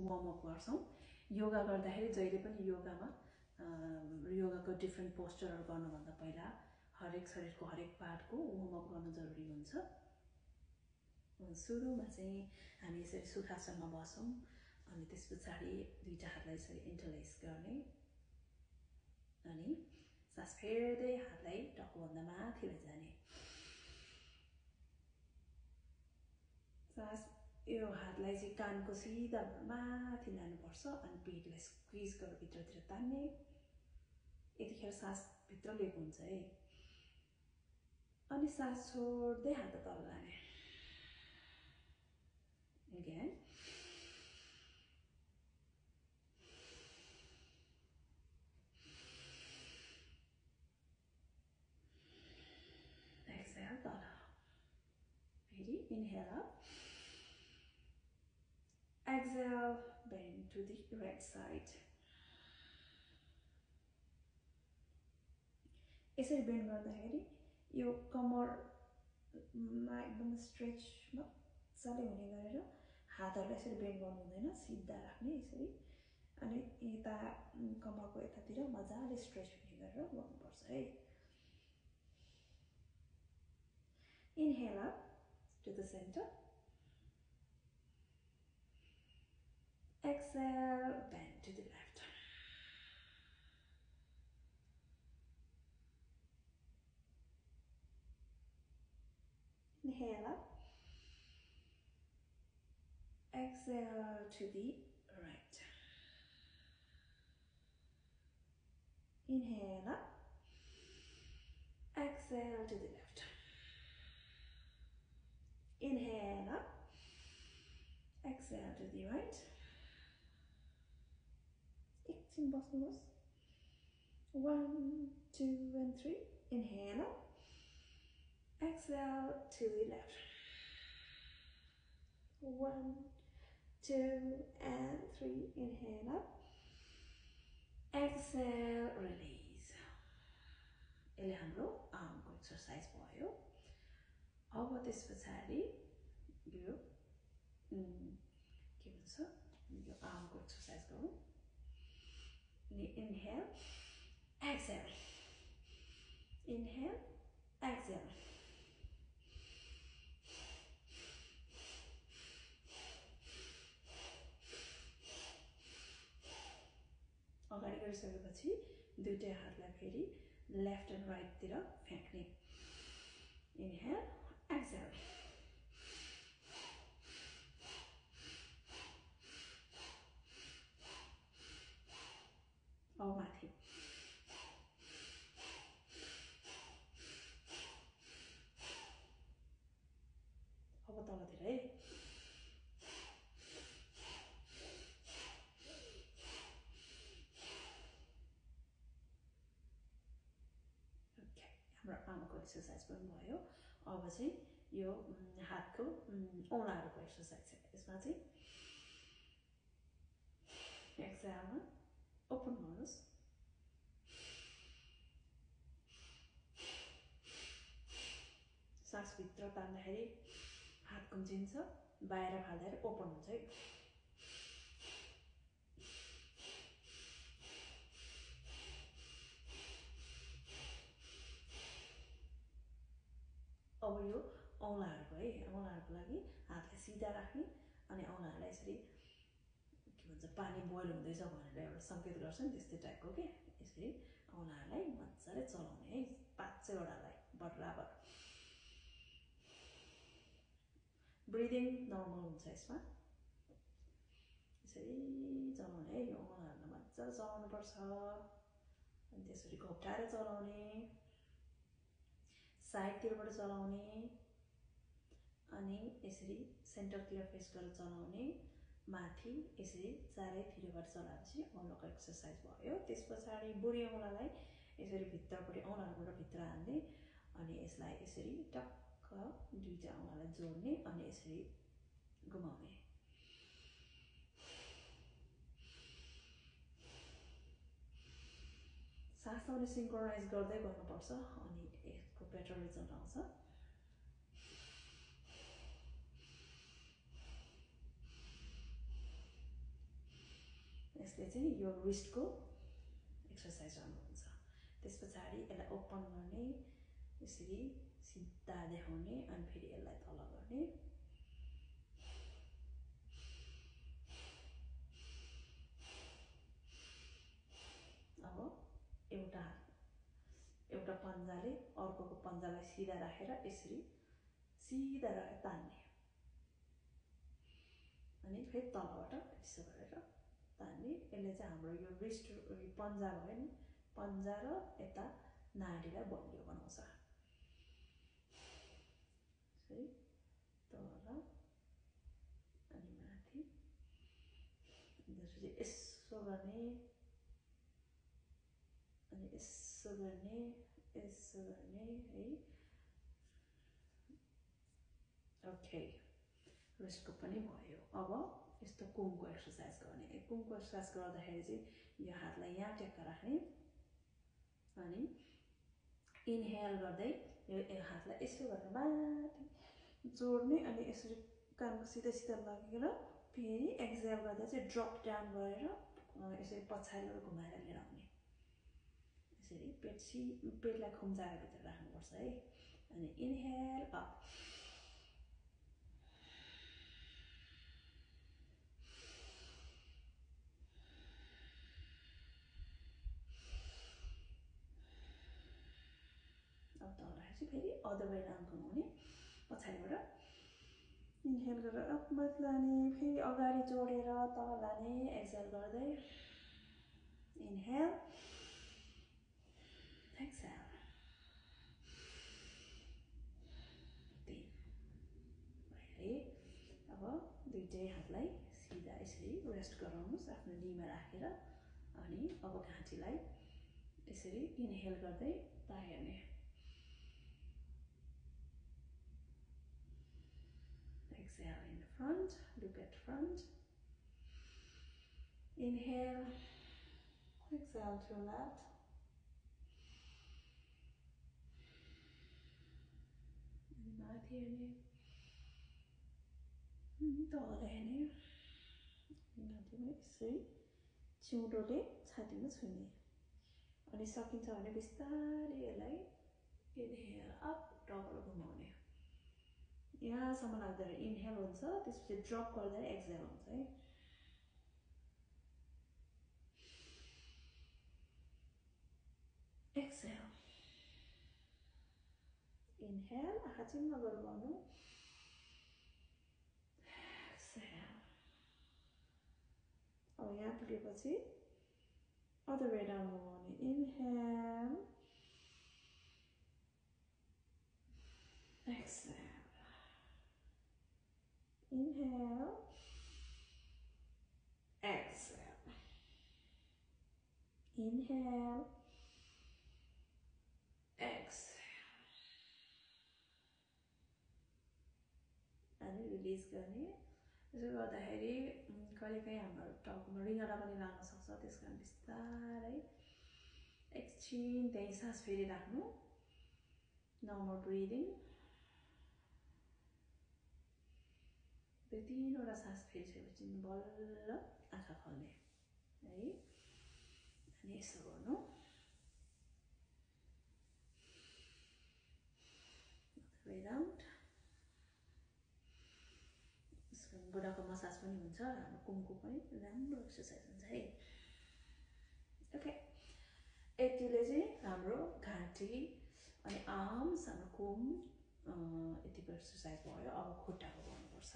Warm up गर्छौं योगा गर्दाखेरि जहिले पनि योगाको डिफ्रेन्ट पोस्चरहरु गर्नुभन्दा पहिला हरेक शरीरको हरेक पार्टको वार्म अप गर्न जरुरी हुन्छ सुरुमा चाहिँ हामी यसरी सुखासनमा बसौं अनि त्यसपछि दुईटा हातलाई यसरी इन्टरलेस गर्ने अनि सास फेर्दै हातलाई टाउकोभन्दा माथि लैजाने सास यो हातलाई चाहिँ कानको सिधा माथि लानुपर्छ अनि पेटलाई स्क्विज गरेर भित्रतिर तान्ने यतिखेर सास भित्र लिएको हुन्छ है अनि सास छोड्दै हात तल लाने again exhale tala फेरि inhale up exhale bend to the right side यसरी बेन्ड गर्दाखेरि यो कमरमा एकदम स्ट्रेच मजाले हुने गरेर हातहरुलाई यसरी बेन्ड गर्नु हुँदैन सिधा राख्ने यसरी अनि यता कमरको यतातिर मजाले स्ट्रेच हुने गरेर गर्नुपर्छ है inhale up to the center exhale bend to the left inhale up exhale to the right inhale up exhale to the left inhale up exhale to the right एकछिन बस्नुहोस् 1 2 and 3 inhale up exhale to the left 1 2 and 3 inhale up exhale release यसले हाम्रो आर्मको exercise भयो अब त्यसपछि यो के भन्छ यो आर्मको एक्सरसाइज गरौँ inhale exhale inhale exhale अगाडि गरिसकेपछि दुईटै हातलाई फेरि लेफ्ट एन्ड राइट तिर फ्याक्ने inhale exhale अब माथि अब तलतिर है हाम्रो आर्मको एक्सरसाइज पनि भयो अब चाहिँ यो हातको औँलाहरुको एक्सरसाइज छ यसमा चाहिँ एक्सहेलमा ओपन गर्नुस् सास भित्र तान्दाखेरि हात कुम्चिन्छ बाहिर फाल्दाखेरि ओपन हुन्छ है अब यो औँलाहरुको है औँलाहरुको लागि हातलाई सिधा राख्ने अनि औँलाहरुलाई यसरी के भन्छ पानी बोइल हुँदैछ भनेर एउटा संकेत गर्छ नि त्यस्तै टाइपको के यसरी औँलाहरुलाई मज्जाले चलाउने है 5 वटालाई बराबर ब्रिदिङ नर्मल हुन्छ यसमा यसरी चलाउने है यो औँलाहरुलाई मज्जाले चलाउनु पर्छ अनि त्यसरी घोप्टाएर चलाउने साइडतिरबाट चलाउने अनि यसरी सेन्टरतिर फेस गरेर चलाउने माथि यसरी चारैतिरबाट चलाएपछि औँलाको एक्सरसाइज भयो त्यसपछि बुढी औँलालाई यसरी भित्रपट्टि औँलाबाट भित्र हाल्ने अनि यसलाई यसरी टक्क दुईटा औँलालाई जोड्ने अनि यसरी घुमाउने सासले सिंक्रोनाइज गर्दै गर्नुपर्छ अनि यसको बेटर रिजल्ट आउँछ यसले चाहिँ यो रिस्टको एक्सरसाइज गर्नुहुन्छ। त्यस पछाडि यसलाई ओपन गर्ने, यसरी सिधा देखाउने अनि फेरि यसलाई तल गर्ने। अब एउटा पन्जाले अर्कोको पन्जालाई सिधा राखेर यसरी सिधा राखेर तान्ने अनि फेरि तलबाट यसो गरेर तान्ने। यसले चाहिँ हाम्रो यो रिस्ट पन्जा भयो नि, पन्जा र यता नाडीलाई बलियो बनाउँछ। है तल अनि माथि त्यसपछि यसो गर्ने अनि यसो गर्ने है। ओके, रिस्टको पनि भयो। अब यस्तो कुमको एक्सरसाइज गर्ने। कुमको एक्सरसाइज गर्दाखेरि चाहिँ यो हातलाई यहाँ टेक्का राख्ने अनि इनहेल गर्दै यो हातलाई यसो गरेर माथि जोड्ने अनि यसरी कानको सिधा सिधा लगेर फेरि एक्सहेल गर्दा चाहिँ ड्रप डाउन गरेर यसरी पछाडिबाट घुमाएर लिएर आउने। यसरी पेटलाई खुम्चाएर भित्र राख्नुपर्छ है। अनि इनहेल अप, अब तल राखेपछि फेरि अदर वे राउन्ड घुमाउने, पछाडिबाट इनहेल गरेर अपमा लाने, फेरि अगाडि जोडेर तल लाने, एक्सहेल गर्दै इनहेल एक्सहेल। 3 भयो। अब दुईटै हातलाई सिधा यसरी रेस्ट गराउनुहोस् आफ्नो नीमा राखेर अनि अब घाँटीलाई यसरी इनहेल गर्दै तान्ने, exhale in front, look at front, inhale, exhale to left, अनि माथि हेर्ने, तल हेर्ने, घाँटीमा यसै चिउँडोले छातीमा छुने अनि सकिन्छ भने बिस्तारै यसलाई इनहेल अप डबल घुमाउने। यहाँसम्म लाग्दा इनहेल हुन्छ, त्यसपछि ड्रप गर्दा एक्सहेल हुन्छ है। एक्सहेल, इनहेल, आँखा चिम्म गरेर गर्नु, एक्सहेल। अब यहाँ पुगेपछि अदर वे डाउन घुमाउने, inhale, exhale, inhale, exhale, inhale, exhale, अनि रिलिज गर्ने। यसो गर्दाखेरि कहिलेकाहीँ हाम्रो टाउकोमा रिङ्गडा पनि लाग्न सक्छ, त्यस कारण बिस्तारै एकछिन त्यही सास फेरि राख्नु, नर्मल ब्रिदिङ, 2-3वटा सास फेरिसकेपछि बल्ल आँखा खोल्ने है। अनि यसो गर्नु, वे राउन्ड। बुढाको मसाज पनि हुन्छ, हाम्रो कुमको पनि राम्रो एक्सरसाइज हुन्छ है। ओके, यतिले चाहिँ हाम्रो घाँटी अनि आर्म्स, हाम्रो कुम यतिको एक्सरसाइज भयो। अब खुट्टाको गर्नुपर्छ।